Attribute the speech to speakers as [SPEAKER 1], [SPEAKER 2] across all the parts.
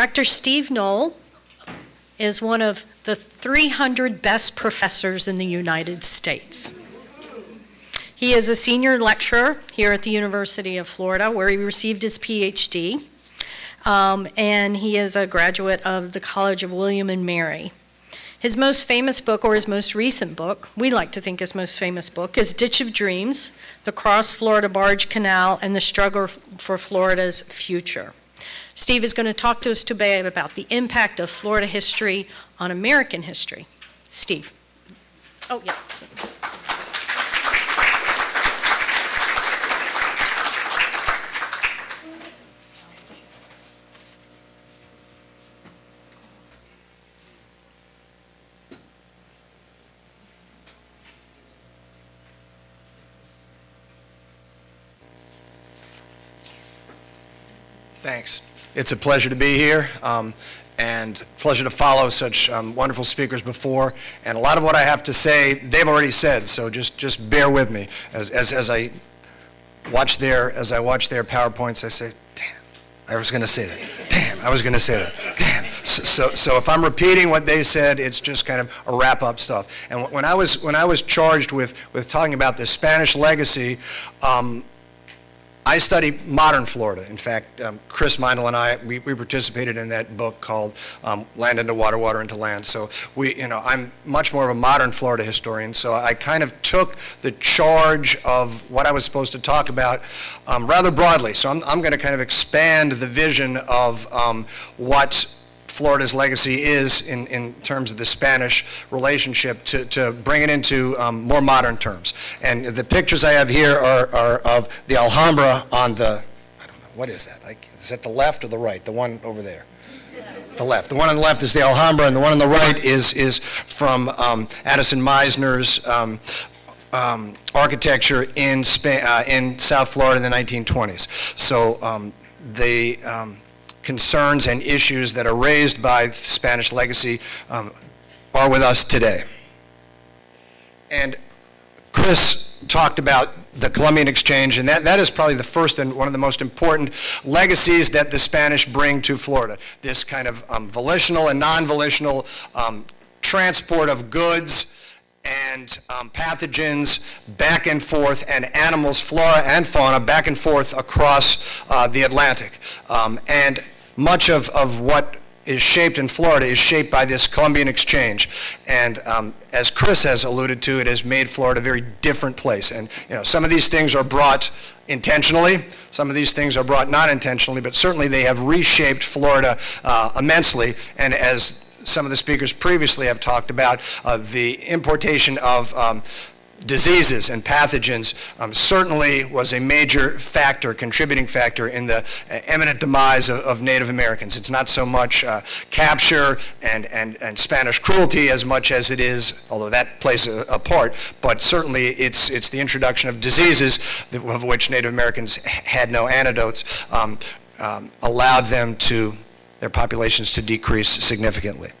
[SPEAKER 1] Dr. Steve Noll is one of the 300 best professors in the United States. He is a senior lecturer here at the University of Florida, where he received his PhD, and he is a graduate of the College of William and Mary. His most famous book, or his most recent book, we like to think his most famous book, is Ditch of Dreams, The Cross-Florida Barge Canal and the Struggle for Florida's Future. Steve is going to talk to us today about the impact of Florida history on American history. Steve. Oh, yeah.
[SPEAKER 2] Thanks. It's a pleasure to be here, and pleasure to follow such wonderful speakers before. And a lot of what I have to say, they've already said. So just bear with me as I watch their PowerPoints. I say, damn, I was going to say that. Damn, I was going to say that. Damn. So if I'm repeating what they said, it's just kind of a wrap-up stuff. And when I was charged with talking about the Spanish legacy, I study modern Florida. In fact, Chris Meindl and I, we participated in that book called Land into Water, Water into Land. So I'm much more of a modern Florida historian. So I kind of took the charge of what I was supposed to talk about rather broadly. So I'm going to kind of expand the vision of what Florida's legacy is in terms of the Spanish relationship to bring it into more modern terms. And the pictures I have here are of the Alhambra on the, I don't know, what is that? Like, is that the left or the right? The one over there? The left. The one on the left is the Alhambra, and the one on the right is from Addison Meisner's architecture in South Florida in the 1920s. So the concerns and issues that are raised by Spanish legacy are with us today. And Chris talked about the Columbian Exchange, and that is probably the first and one of the most important legacies that the Spanish bring to Florida. This kind of volitional and non-volitional transport of goods and pathogens back and forth, and animals, flora and fauna, back and forth across the Atlantic. And much of what is shaped in Florida is shaped by this Columbian Exchange. And as Chris has alluded to, it has made Florida a very different place. And some of these things are brought intentionally, some of these things are brought not intentionally, but certainly they have reshaped Florida immensely. And as some of the speakers previously have talked about, the importation of diseases and pathogens certainly was a major factor, contributing factor in the imminent demise of Native Americans. It's not so much capture and Spanish cruelty as much as it is, although that plays a part, but certainly it's the introduction of diseases of which Native Americans had no antidotes, allowed them their populations to decrease significantly.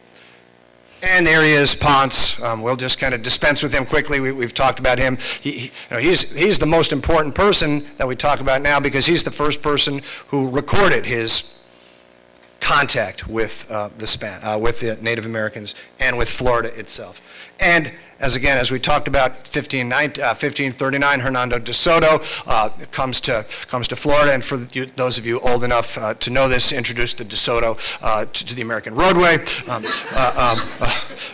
[SPEAKER 2] And there he is, Ponce. We'll just kind of dispense with him quickly. We've talked about him. He's the most important person that we talk about now, because he's the first person who recorded his contact with the Native Americans and with Florida itself. And as we talked about, 1539, Hernando de Soto comes to Florida, and for those of you old enough to know this, introduced the De Soto to the American roadway.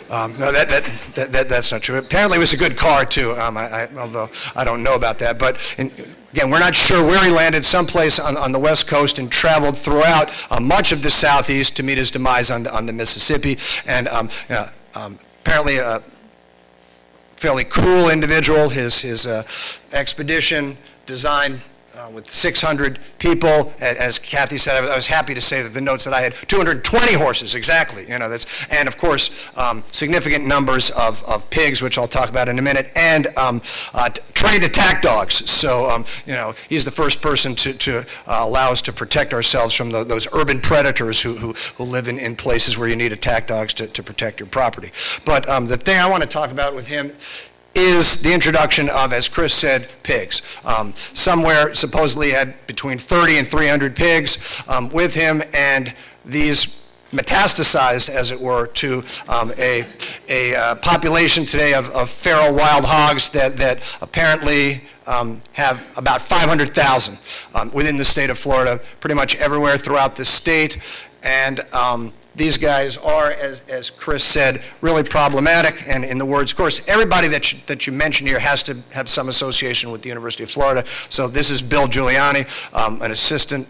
[SPEAKER 2] No, that's not true. Apparently, it was a good car too. Although I don't know about that, but. Again, we're not sure where he landed, someplace on the West Coast, and traveled throughout much of the Southeast to meet his demise on the Mississippi. And apparently a fairly cruel individual. His expedition designed with 600 people. As Kathy said, I was happy to say that the notes that I had, 220 horses, exactly. And of course, significant numbers of pigs, which I'll talk about in a minute, and trained attack dogs. So, he's the first person to allow us to protect ourselves from those urban predators who live in places where you need attack dogs to protect your property. But the thing I want to talk about with him is the introduction of, as Chris said, pigs. Somewhere supposedly had between 30 and 300 pigs with him, and these metastasized, as it were, to a population today of feral wild hogs that apparently have about 500,000 within the state of Florida, pretty much everywhere throughout the state. And these guys are, as Chris said, really problematic. And in the words, of course, everybody that you mentioned here has to have some association with the University of Florida. So this is Bill Giuliani, an assistant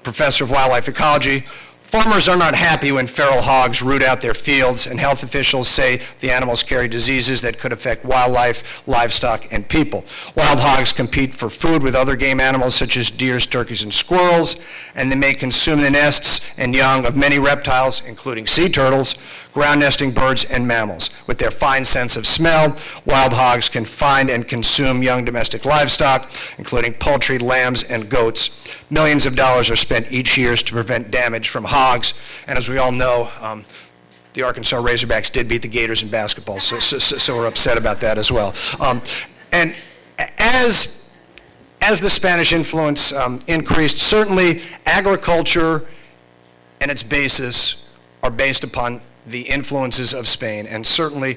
[SPEAKER 2] professor of wildlife ecology. Farmers are not happy when feral hogs root out their fields, and health officials say the animals carry diseases that could affect wildlife, livestock, and people. Wild hogs compete for food with other game animals such as deers, turkeys, and squirrels, and they may consume the nests and young of many reptiles, including sea turtles, ground-nesting birds, and mammals. With their fine sense of smell, wild hogs can find and consume young domestic livestock, including poultry, lambs, and goats. Millions of dollars are spent each year to prevent damage from hogs, and as we all know, the Arkansas Razorbacks did beat the Gators in basketball, so we're upset about that as well. And as the Spanish influence increased, certainly agriculture and its basis are based upon the influences of Spain, and certainly,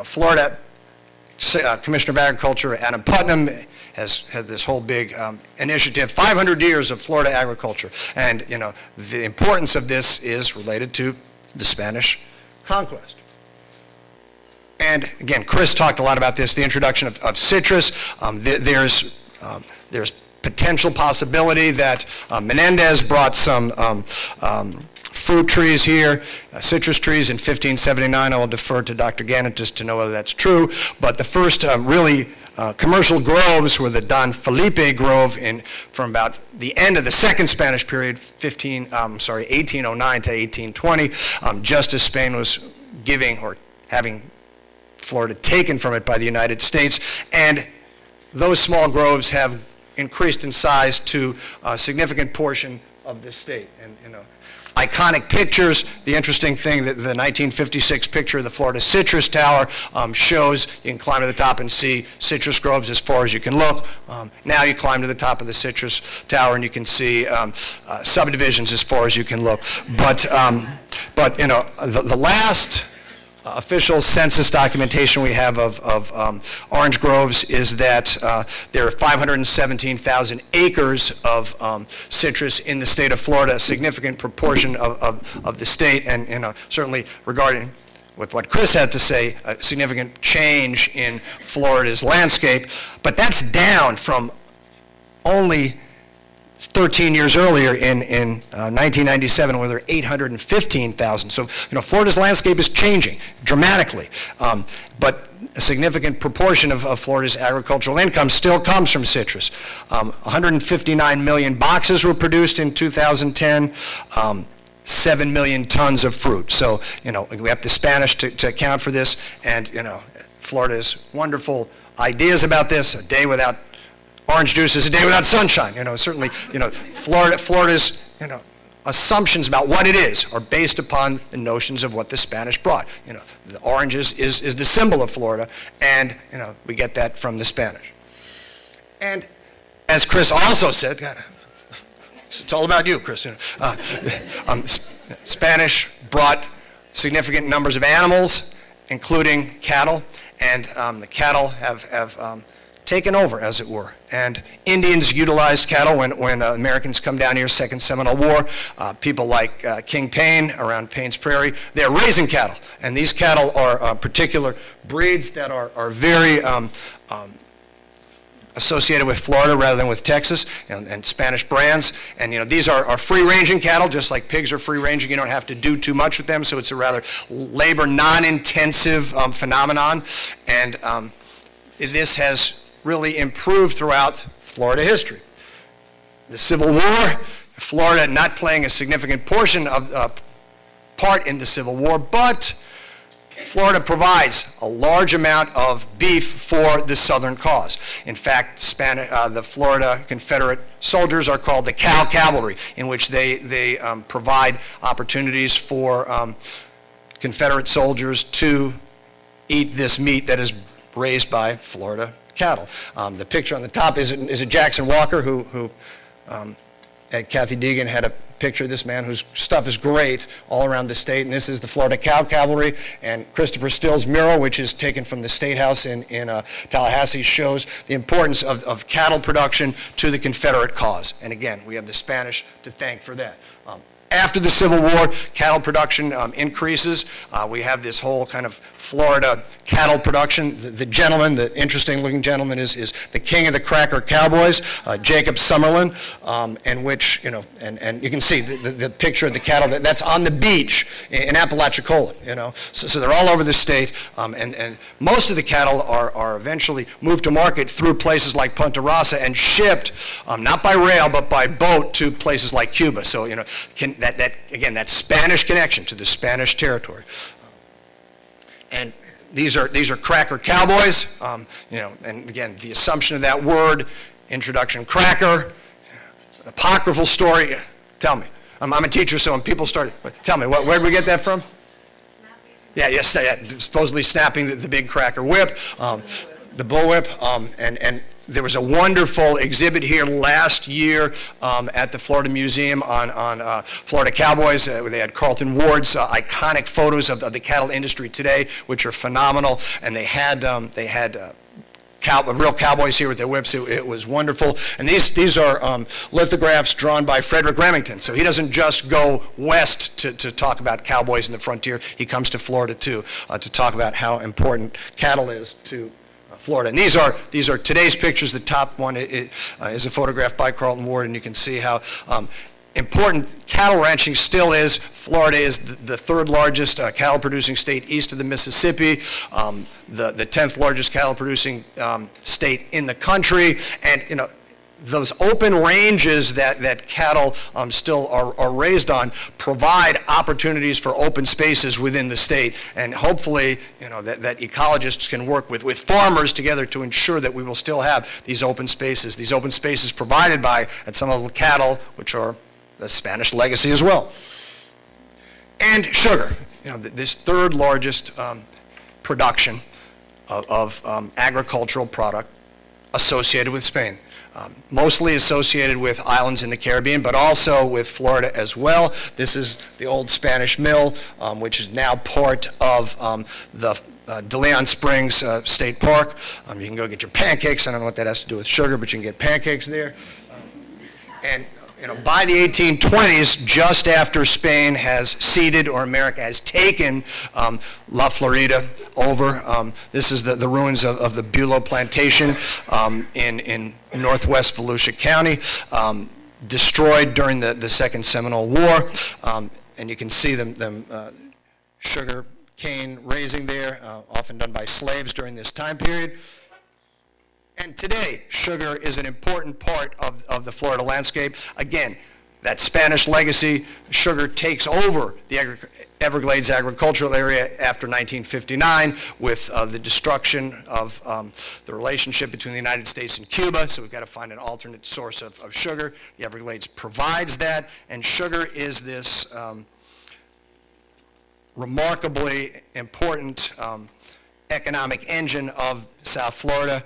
[SPEAKER 2] Florida Commissioner of Agriculture Adam Putnam has this whole big initiative, 500 years of Florida agriculture, and the importance of this is related to the Spanish conquest. And again, Chris talked a lot about this, the introduction of citrus. There's potential possibility that Menendez brought some fruit trees here, citrus trees in 1579. I will defer to Dr. Gannon just to know whether that's true. But the first really commercial groves were the Don Felipe Grove from about the end of the second Spanish period, 1809 to 1820, just as Spain was giving or having Florida taken from it by the United States. And those small groves have increased in size to a significant portion of the state. And iconic pictures. The interesting thing that the 1956 picture of the Florida Citrus Tower shows, you can climb to the top and see citrus groves as far as you can look. Now you climb to the top of the Citrus Tower and you can see subdivisions as far as you can look. But the last official census documentation we have of orange groves is that there are 517,000 acres of citrus in the state of Florida, a significant proportion of the state, and certainly regarding with what Chris had to say, a significant change in Florida's landscape. But that's down from only 13 years earlier in 1997, where there were 815,000. So, Florida's landscape is changing dramatically. But a significant proportion of Florida's agricultural income still comes from citrus. 159 million boxes were produced in 2010. 7 million tons of fruit. So, we have the Spanish to account for this, and, Florida's wonderful ideas about this. A day without orange juice is a day without sunshine. Certainly, Florida's, assumptions about what it is are based upon the notions of what the Spanish brought. The orange is the symbol of Florida, and, we get that from the Spanish. And as Chris also said, God, it's all about you, Chris. Spanish brought significant numbers of animals, including cattle, and the cattle have taken over, as it were. And Indians utilized cattle when Americans come down here, Second Seminole War. People like King Payne around Payne's Prairie, they're raising cattle. And these cattle are particular breeds that are very associated with Florida rather than with Texas, and Spanish brands. And these are free-ranging cattle, just like pigs are free-ranging. You don't have to do too much with them, so it's a rather labor non-intensive phenomenon. And this has really improved throughout Florida history. The Civil War, Florida not playing a significant portion of part in the Civil War, but Florida provides a large amount of beef for the Southern cause. In fact, the Florida Confederate soldiers are called the Cow Cavalry, in which they provide opportunities for Confederate soldiers to eat this meat that is raised by Florida cattle. The picture on the top is a Jackson Walker who Kathy Deegan had a picture of this man whose stuff is great all around the state. And this is the Florida Cow Cavalry. And Christopher Still's mural, which is taken from the State House in Tallahassee, shows the importance of cattle production to the Confederate cause. And again, we have the Spanish to thank for that. After the Civil War, cattle production increases. We have this whole kind of Florida cattle production. The gentleman, the interesting-looking gentleman, is the king of the cracker Cowboys, Jacob Summerlin, and which, you know, and you can see the picture of the cattle that's on the beach in Apalachicola, you know. So they're all over the state, and most of the cattle are eventually moved to market through places like Punta Rasa and shipped, not by rail, but by boat to places like Cuba. So, you know, again, that Spanish connection to the Spanish territory. And these are cracker Cowboys, you know, and again, the assumption of that word, introduction cracker, apocryphal story. Tell me. I'm a teacher, so when people start, tell me, where did we get that from? Yeah, yes, supposedly snapping the big cracker whip, the bullwhip, and there was a wonderful exhibit here last year at the Florida Museum on Florida Cowboys. Where they had Carlton Ward's iconic photos of the cattle industry today, which are phenomenal. And they had real cowboys here with their whips. It was wonderful. And these are lithographs drawn by Frederick Remington. So he doesn't just go west to talk about cowboys in the frontier. He comes to Florida too to talk about how important cattle is to Florida. And these are today's pictures. The top one is a photograph by Carlton Ward, and you can see how important cattle ranching still is. Florida is the third largest cattle producing state east of the Mississippi, the 10th largest cattle producing state in the country, and you know, those open ranges that cattle still are raised on provide opportunities for open spaces within the state, and hopefully, you know, that ecologists can work with farmers together to ensure that we will still have these open spaces provided by some of the cattle, which are the Spanish legacy as well. And sugar, you know, this third largest production of agricultural product associated with Spain. Mostly associated with islands in the Caribbean, but also with Florida as well. This is the old Spanish mill, which is now part of the De Leon Springs State Park. You can go get your pancakes. I don't know what that has to do with sugar, but you can get pancakes there. And you know, by the 1820s, just after Spain has ceded, or America has taken La Florida over, this is the ruins of the Bulow Plantation in northwest Volusia County, destroyed during the Second Seminole War. And you can see them sugar cane raising there, often done by slaves during this time period. And today, sugar is an important part of the Florida landscape. Again, that Spanish legacy, sugar takes over the Everglades agricultural area after 1959 with the destruction of the relationship between the United States and Cuba. So we've got to find an alternate source of sugar. The Everglades provides that, and sugar is this remarkably important economic engine of South Florida.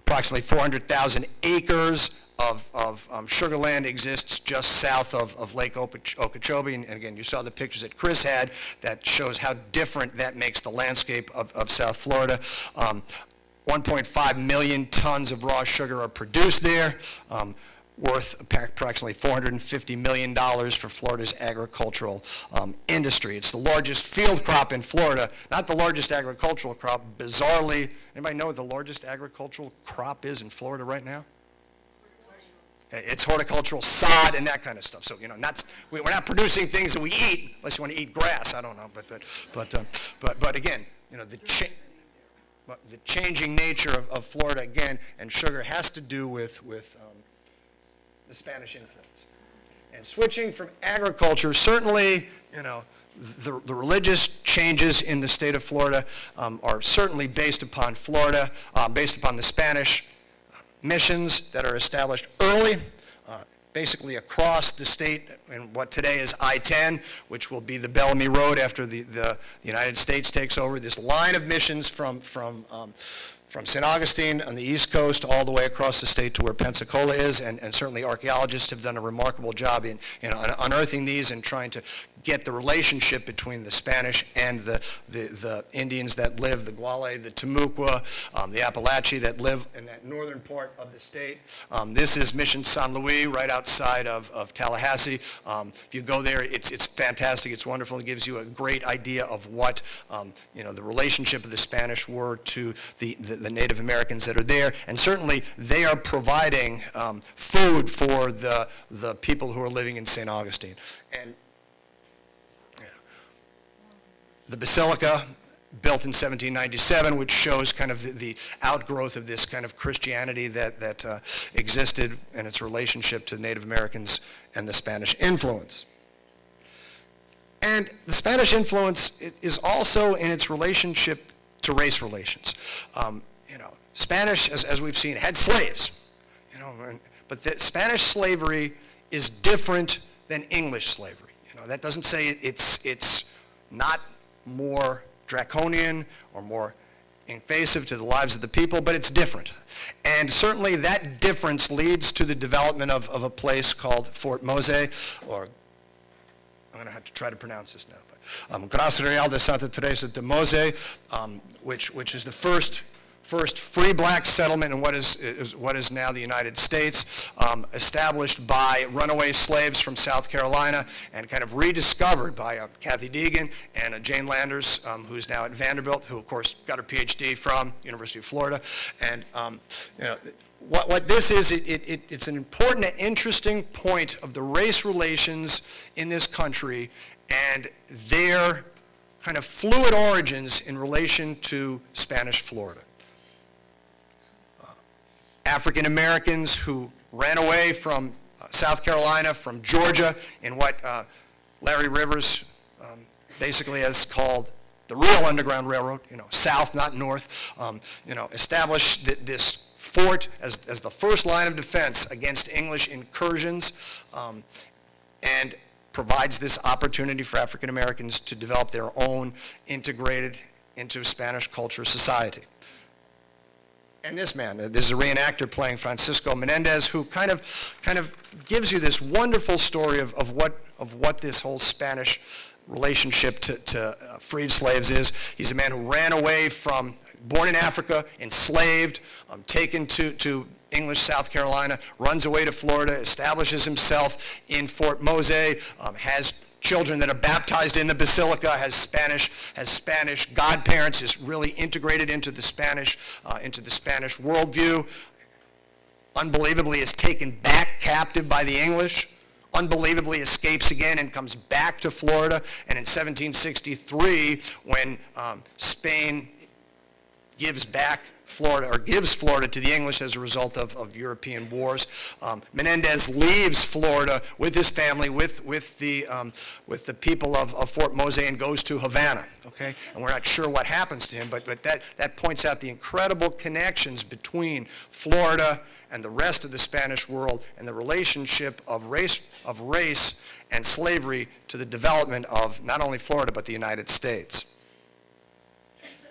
[SPEAKER 2] Approximately 400,000 acres of sugar land exists just south of Lake Okeechobee. And again, you saw the pictures that Chris had that shows how different that makes the landscape of South Florida. 1.5 million tons of raw sugar are produced there, worth approximately $450 million for Florida's agricultural industry. It's the largest field crop in Florida, not the largest agricultural crop. Bizarrely, anybody know what the largest agricultural crop is in Florida right now? It's horticultural sod and that kind of stuff. So, you know, we're not producing things that we eat, unless you want to eat grass. I don't know, but again, you know, the changing nature of Florida again, and sugar has to do with the Spanish influence. And switching from agriculture, certainly, you know, the religious changes in the state of Florida are certainly based upon based upon the Spanish missions that are established early, basically across the state in what today is I-10, which will be the Bellamy Road after the United States takes over. This line of missions from from St. Augustine on the East Coast all the way across the state to where Pensacola is, and certainly archaeologists have done a remarkable job in unearthing these and trying to get the relationship between the Spanish and the Indians that live, the Guale, the Timucua, the Apalachee that live in that northern part of the state. This is Mission San Luis, right outside of Tallahassee. If you go there, it's fantastic, it's wonderful. It gives you a great idea of what the relationship of the Spanish were to the Native Americans that are there, and certainly they are providing food for the people who are living in St. Augustine. And the Basilica, built in 1797, which shows kind of the outgrowth of this kind of Christianity that existed and its relationship to Native Americans and the Spanish influence. And the Spanish influence is also in its relationship to race relations. Spanish, as we've seen, had slaves, but the Spanish slavery is different than English slavery. That doesn't say it's not more draconian or more invasive to the lives of the people, but it's different. And certainly that difference leads to the development of a place called Fort Mose, or I'm going to have to try to pronounce this now, but Gracia Real de Santa Teresa de Mose, which is the first free black settlement in what is now the United States, established by runaway slaves from South Carolina and kind of rediscovered by Kathy Deegan and Jane Landers, who's now at Vanderbilt, who of course got her PhD from University of Florida. And what this is, it's an important and interesting point of the race relations in this country and their kind of fluid origins in relation to Spanish Florida. African Americans who ran away from South Carolina, from Georgia, in what Larry Rivers basically has called the real Underground Railroad, south, not north, established this fort as the first line of defense against English incursions, and provides this opportunity for African Americans to develop their own integrated into Spanish culture society. And this man, this is a reenactor playing Francisco Menendez, who kind of gives you this wonderful story of what this whole Spanish relationship to freed slaves is. He's a man who ran away from, born in Africa, enslaved, taken to English South Carolina, runs away to Florida, establishes himself in Fort Mose, has children that are baptized in the Basilica, has Spanish godparents, is really integrated into the Spanish worldview. Unbelievably is taken back captive by the English, unbelievably escapes again and comes back to Florida. And in 1763, when Spain gives back Florida, or gives Florida to the English as a result of European wars, Menendez leaves Florida with his family, with the people of Fort Mose, and goes to Havana. Okay, and we're not sure what happens to him, but that points out the incredible connections between Florida and the rest of the Spanish world, and the relationship of race and slavery to the development of not only Florida but the United States.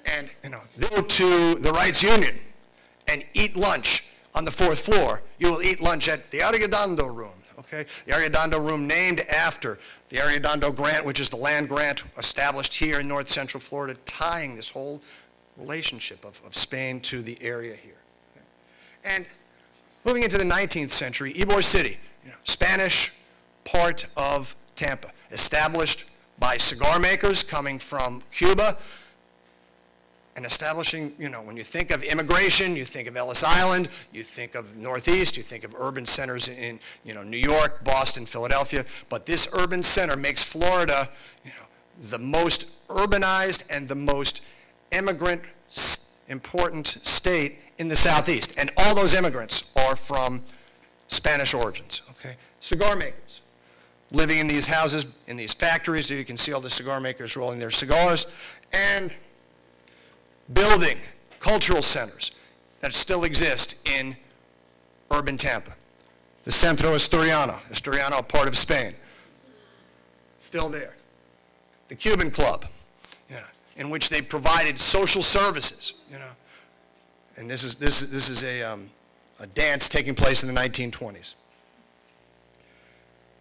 [SPEAKER 2] And go to the Rights Union and eat lunch on the 4th floor. You will eat lunch at the Arredondo Room. Okay, the Arredondo Room, named after the Arredondo Grant, which is the land grant established here in north central Florida, tying this whole relationship of Spain to the area here. Okay. And moving into the 19th century, Ybor City, Spanish part of Tampa, established by cigar makers coming from Cuba, and establishing, when you think of immigration, you think of Ellis Island, you think of the Northeast, you think of urban centers in, New York, Boston, Philadelphia. But this urban center makes Florida, the most urbanized and the most immigrant important state in the Southeast. And all those immigrants are from Spanish origins, okay? Cigar makers, living in these houses, in these factories. You can see all the cigar makers rolling their cigars. And building cultural centers that still exist in urban Tampa. The Centro Asturiano, a part of Spain, still there. The Cuban Club, in which they provided social services, And this is a dance taking place in the 1920s.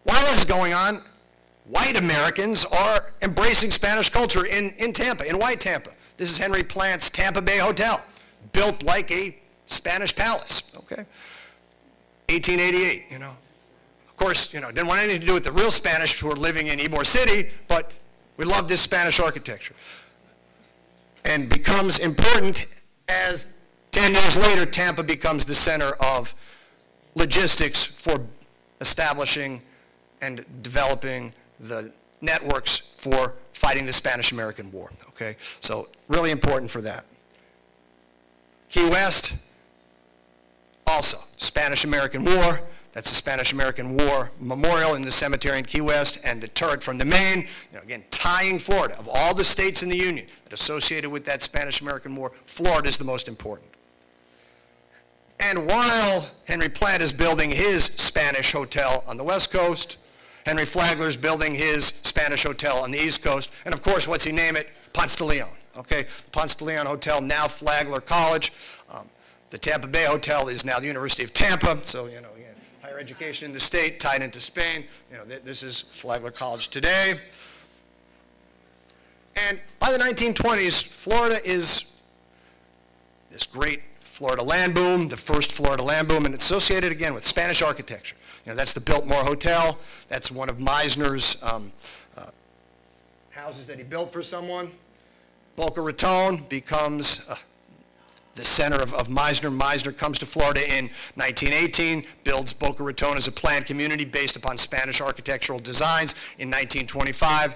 [SPEAKER 2] While this is going on, white Americans are embracing Spanish culture in Tampa, in white Tampa. This is Henry Plant's Tampa Bay Hotel, built like a Spanish palace, okay? 1888, you know. Of course, you know, didn't want anything to do with the real Spanish who were living in Ybor City, but we love this Spanish architecture. And becomes important as 10 years later, Tampa becomes the center of logistics for establishing and developing the networks for fighting the Spanish-American War, okay? So really important for that. Key West, also Spanish-American War. That's the Spanish-American War Memorial in the cemetery in Key West, and the turret from the Maine, you know, again, tying Florida. Of all the states in the Union that associated with that Spanish-American War, Florida is the most important. And while Henry Plant is building his Spanish hotel on the West Coast, Henry Flagler's building his Spanish hotel on the East Coast, and of course, what's he name it? Ponce de Leon, okay? Ponce de Leon Hotel, now Flagler College. The Tampa Bay Hotel is now the University of Tampa, so, you know, again, higher education in the state tied into Spain. You know, this is Flagler College today. And by the 1920s, Florida is this great Florida land boom, the first Florida land boom, and it's associated again with Spanish architecture. You know, that's the Biltmore Hotel. That's one of Meisner's houses that he built for someone. Boca Raton becomes the center of Meisner. Meisner comes to Florida in 1918, builds Boca Raton as a planned community based upon Spanish architectural designs in 1925.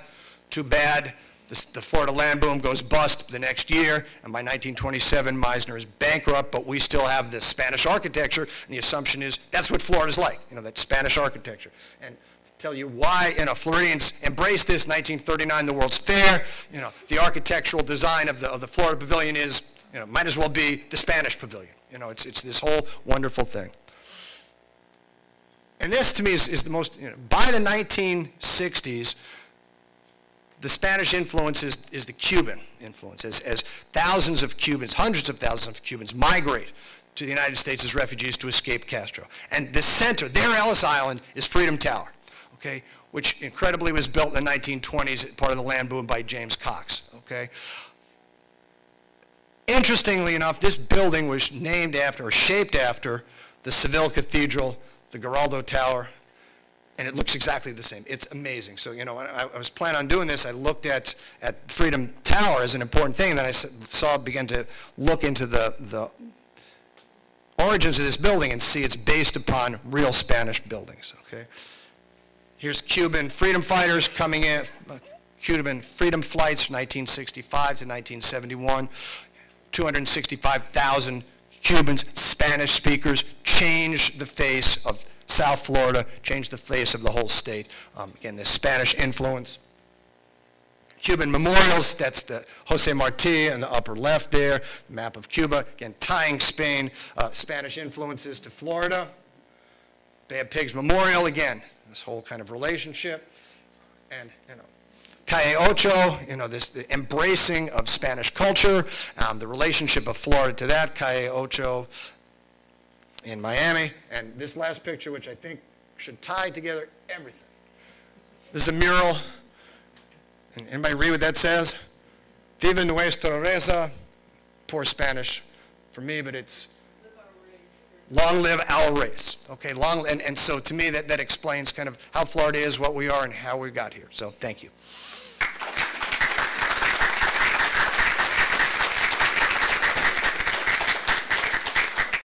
[SPEAKER 2] Too bad. The Florida land boom goes bust the next year, and by 1927, Meisner is bankrupt, but we still have this Spanish architecture, and the assumption is that's what Florida's like, you know, that Spanish architecture. And to tell you why, you know, Floridians embraced this, 1939, the World's Fair, you know, the architectural design of the Florida Pavilion is, you know, might as well be the Spanish Pavilion. You know, it's this whole wonderful thing. And this, to me, is the most, you know, by the 1960s, the Spanish influence is the Cuban influence, as thousands of Cubans, hundreds of thousands of Cubans migrate to the United States as refugees to escape Castro. And the center, there, Ellis Island, is Freedom Tower, okay, which incredibly was built in the 1920s, part of the land boom by James Cox, okay. Interestingly enough, this building was named after, or shaped after, the Seville Cathedral, the Geraldo Tower, and it looks exactly the same. It's amazing. So, you know, when I was planning on doing this, I looked at Freedom Tower as an important thing, and then I began to look into the origins of this building and see it's based upon real Spanish buildings, okay? Here's Cuban freedom fighters coming in, Cuban freedom flights from 1965 to 1971, 265,000 Cubans, Spanish speakers, changed the face of South Florida, changed the face of the whole state. Again, this Spanish influence. Cuban memorials, that's the Jose Marti in the upper left there, map of Cuba. Again, tying Spain, Spanish influences to Florida. Bay of Pigs Memorial, again, this whole kind of relationship. And, you know, Calle Ocho, you know, the embracing of Spanish culture, the relationship of Florida to that, Calle Ocho in Miami, and this last picture, which I think should tie together everything. This is a mural, and anybody read what that says? Viva nuestra raza, poor Spanish for me, but it's long live our race. Okay, and so to me that explains kind of how Florida is, what we are, and how we got here. So thank you.